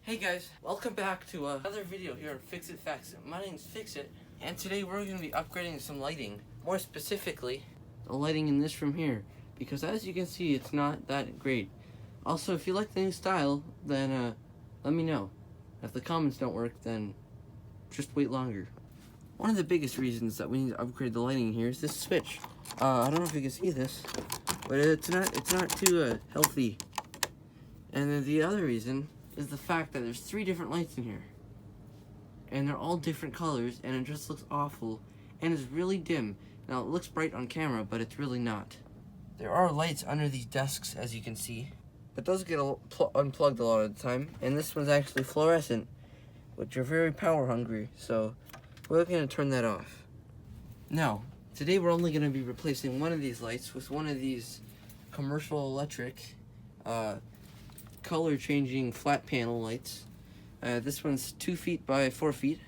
Hey guys, welcome back to another video here on Fix It Facts. My name's Fix It, and today we're going to be upgrading some lighting. More specifically, the lighting in this room here, because as you can see, it's not that great. Also, if you like the new style, then let me know. If the comments don't work, then just wait longer. One of the biggest reasons that we need to upgrade the lighting in here is this switch. I don't know if you can see this, but it's not too healthy. And then the other reason is the fact that there's 3 different lights in here. And they're all different colors, and it just looks awful, and it's really dim. Now, it looks bright on camera, but it's really not. There are lights under these desks, as you can see, but those get unplugged a lot of the time, and this one's actually fluorescent, which are very power hungry, so we're going to turn that off. Now, today we're only going to be replacing one of these lights with one of these commercial electric color changing flat panel lights. This one's 2 feet by 4 feet.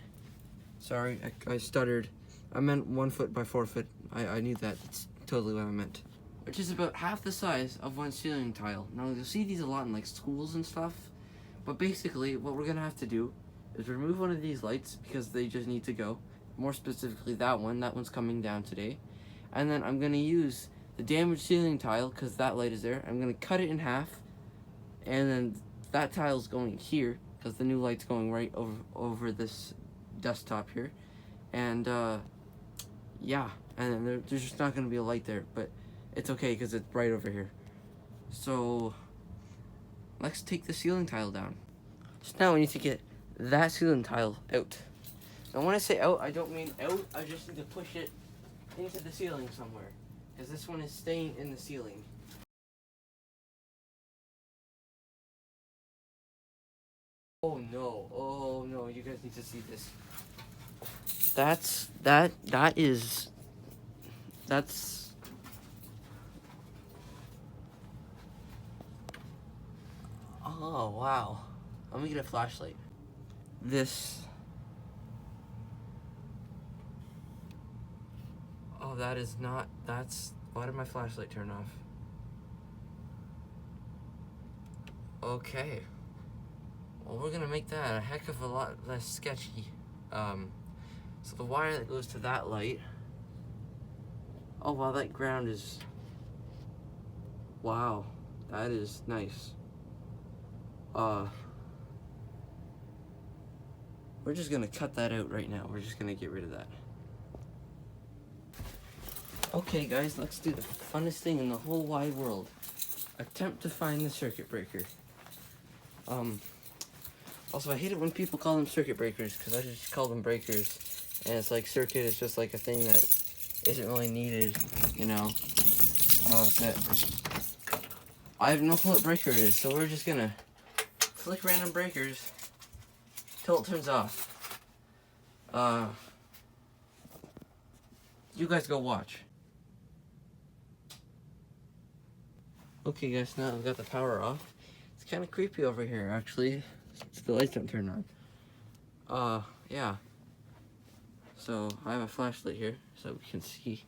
Sorry, I stuttered. I meant 1 foot by 4 foot. I knew that. That's totally what I meant. Which is about half the size of one ceiling tile. Now you'll see these a lot in like schools and stuff. But basically what we're gonna have to do is remove one of these lights because they just need to go. More specifically that one's coming down today. And then I'm gonna use the damaged ceiling tile because that light is there. I'm gonna cut it in half. And then that tile's going here because the new light's going right over this desktop here. And yeah, and then there's just not going to be a light there, but it's okay because it's right over here. So let's take the ceiling tile down. So now we need to get that ceiling tile out. And when I say out, I don't mean out, I just need to push it into the ceiling somewhere because this one is staying in the ceiling. Oh no, you guys need to see this. That's oh wow. Let me get a flashlight. Oh, that is not, why did my flashlight turn off? Okay. Well, we're gonna make that a heck of a lot less sketchy. So the wire that goes to that light. Oh wow, that ground is. Wow, that is nice. We're just gonna cut that out right now. We're just gonna get rid of that. Okay, guys, let's do the funnest thing in the whole wide world. Attempt to find the circuit breaker. Also, I hate it when people call them circuit breakers, because I just call them breakers. And it's like circuit is just like a thing that isn't really needed, you know. But I have no clue what breaker it is, so we're just gonna flick random breakers till it turns off. You guys go watch. Okay guys, now I've got the power off. It's kind of creepy over here, actually. The lights don't turn on. Yeah. So, I have a flashlight here, so we can see.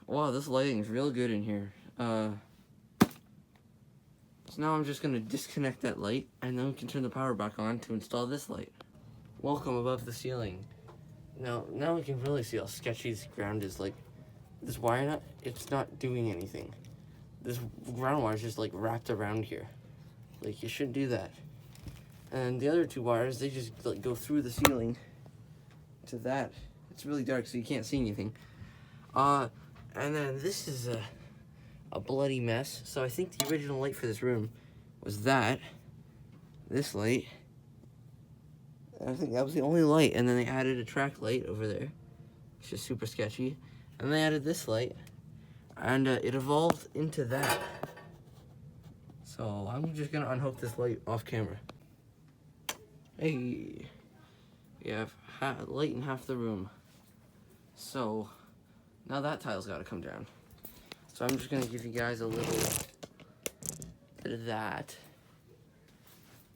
Wow, this lighting is real good in here. So now I'm just gonna disconnect that light, and then we can turn the power back on to install this light. Welcome above the ceiling. Now we can really see how sketchy this ground is. Like, this wire nut, it's not doing anything. This ground wire is just like wrapped around here. Like, you shouldn't do that. And the other 2 wires, they just like go through the ceiling to that. It's really dark, so you can't see anything. And then this is a bloody mess. So I think the original light for this room was this light. I think that was the only light. And then they added a track light over there. It's just super sketchy. And they added this light. And it evolved into that. So I'm just gonna unhook this light off camera. Hey, we have light in half the room. So now that tile's gotta come down. So I'm just gonna give you guys a little bit of that.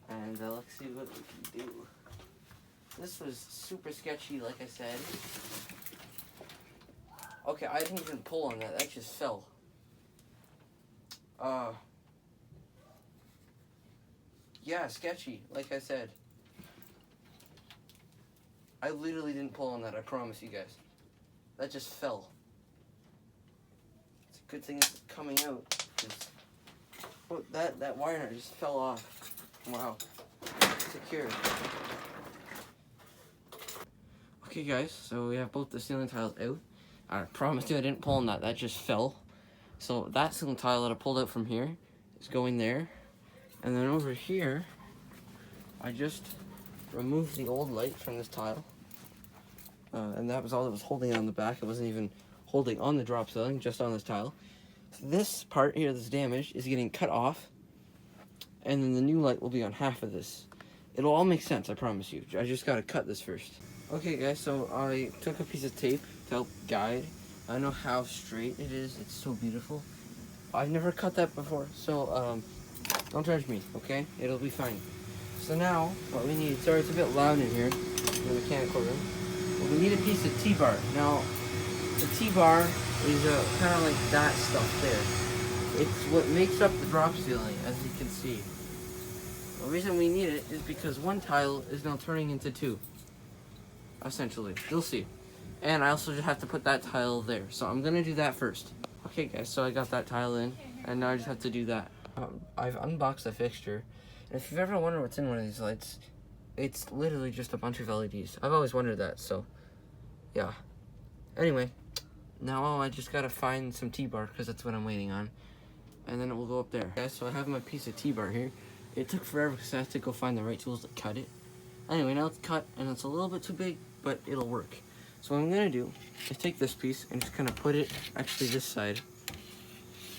And let's see what we can do. This was super sketchy, like I said. Okay, I didn't even pull on that, that just fell. Yeah, sketchy, like I said. I literally didn't pull on that, I promise you guys. That just fell. It's a good thing it's coming out. Oh, that wire nut just fell off. Wow. Secure. Okay guys, so we have both the ceiling tiles out. I promise you I didn't pull on that, that just fell. So that ceiling tile that I pulled out from here is going there. And then over here, I just removed the old light from this tile. And that was all that was holding it on the back. It wasn't even holding on the drop ceiling, just on this tile. So this part here that's damaged is getting cut off. And then the new light will be on half of this. It'll all make sense, I promise you. I just gotta cut this first. Okay guys, so I took a piece of tape to help guide. I know how straight it is. It's so beautiful. I've never cut that before, so don't judge me, okay? It'll be fine. So now, what we need, sorry it's a bit loud in here, in the mechanical room. But we need a piece of T-bar. Now, the T-bar is kind of like that stuff there. It's what makes up the drop ceiling, as you can see. The reason we need it is because one tile is now turning into two. Essentially, you'll see. And I also just have to put that tile there. So I'm gonna do that first. Okay guys, so I got that tile in, and now I just have to do that. I've unboxed the fixture, and if you've ever wondered what's in one of these lights, it's literally just a bunch of LEDs. I've always wondered that, so yeah. Anyway, now I just gotta find some T-bar, because that's what I'm waiting on, and then it will go up there. Okay, so I have my piece of T-bar here. It took forever because I had to go find the right tools to cut it. Anyway, now it's cut, and it's a little bit too big, but it'll work. So what I'm gonna do is take this piece and just kind of put it, actually this side.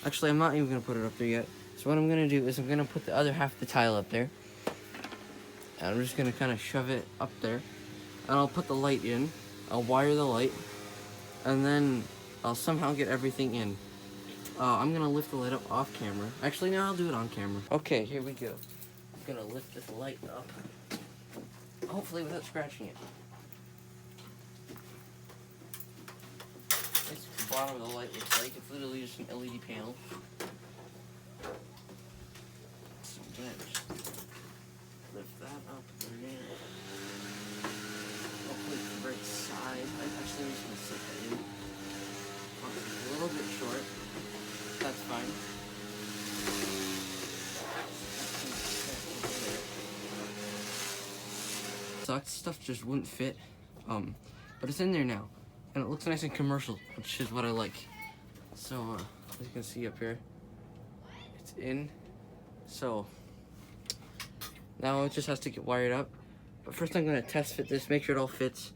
Actually, I'm not even gonna put it up there yet. So what I'm gonna do is I'm gonna put the other half of the tile up there. And I'm just gonna kind of shove it up there. And I'll put the light in. I'll wire the light. And then I'll somehow get everything in. I'm gonna lift the light up off camera. Actually, no, I'll do it on camera. Okay, here we go. I'm gonna lift this light up. Hopefully without scratching it. This is the bottom of the light looks like. It's literally just an LED panel. So I'm gonna just lift that up there. Hopefully it's the right side. Actually, I'm just gonna set that in. It's a little bit short. That's fine. Sucks. Stuff just wouldn't fit. But it's in there now. And it looks nice and commercial, which is what I like. So, as you can see up here, it's in. So, now it just has to get wired up. But first I'm gonna test fit this, make sure it all fits.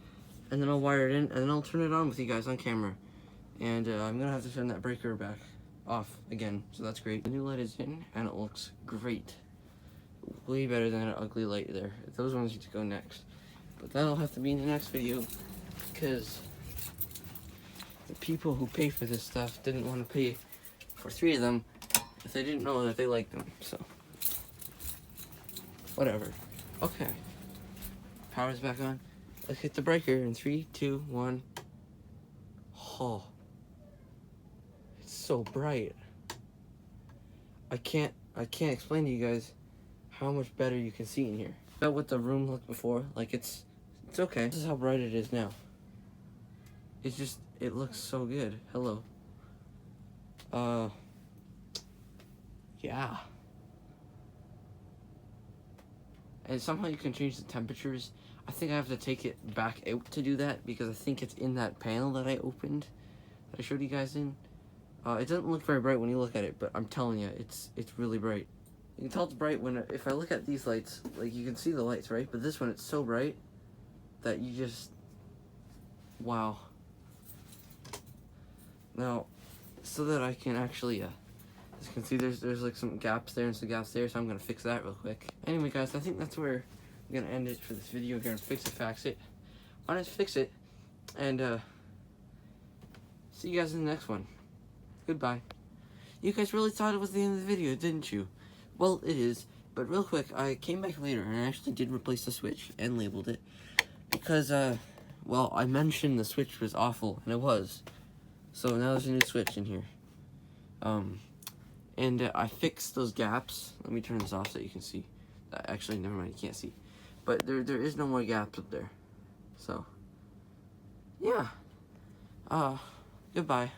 And then I'll wire it in, and then I'll turn it on with you guys on camera. And I'm gonna have to turn that breaker back off again, so that's great. The new light is in, and it looks great. Way better than an ugly light there. Those ones need to go next. But that'll have to be in the next video, because the people who pay for this stuff didn't want to pay for 3 of them if they didn't know that they liked them, so whatever. Okay, power's back on. Let's hit the breaker in 3, 2, 1. Oh, it's so bright. I can't explain to you guys how much better you can see in here. About what the room looked before, like it's okay. This is how bright it is now. It's just, it looks so good. Hello. Yeah. And somehow you can change the temperatures. I think I have to take it back out to do that, because I think it's in that panel that I opened, that I showed you guys in. It doesn't look very bright when you look at it, but I'm telling you, it's really bright. You can tell it's bright when, if I look at these lights, like you can see the lights, right? But this one, it's so bright that you just, wow. Now, so that I can actually, as you can see, there's like some gaps there and some gaps there, so I'm gonna fix that real quick. Anyway, guys, I think that's where I'm gonna end it for this video here and Fix It, Fax It. Why not fix it? And see you guys in the next one. Goodbye. You guys really thought it was the end of the video, didn't you? Well, it is. But real quick, I came back later and I actually did replace the switch and labeled it. Because, well, I mentioned the switch was awful, and it was. So now there's a new switch in here. And I fixed those gaps. Let me turn this off so you can see. Actually, never mind, you can't see. But there is no more gaps up there. So, yeah. Goodbye.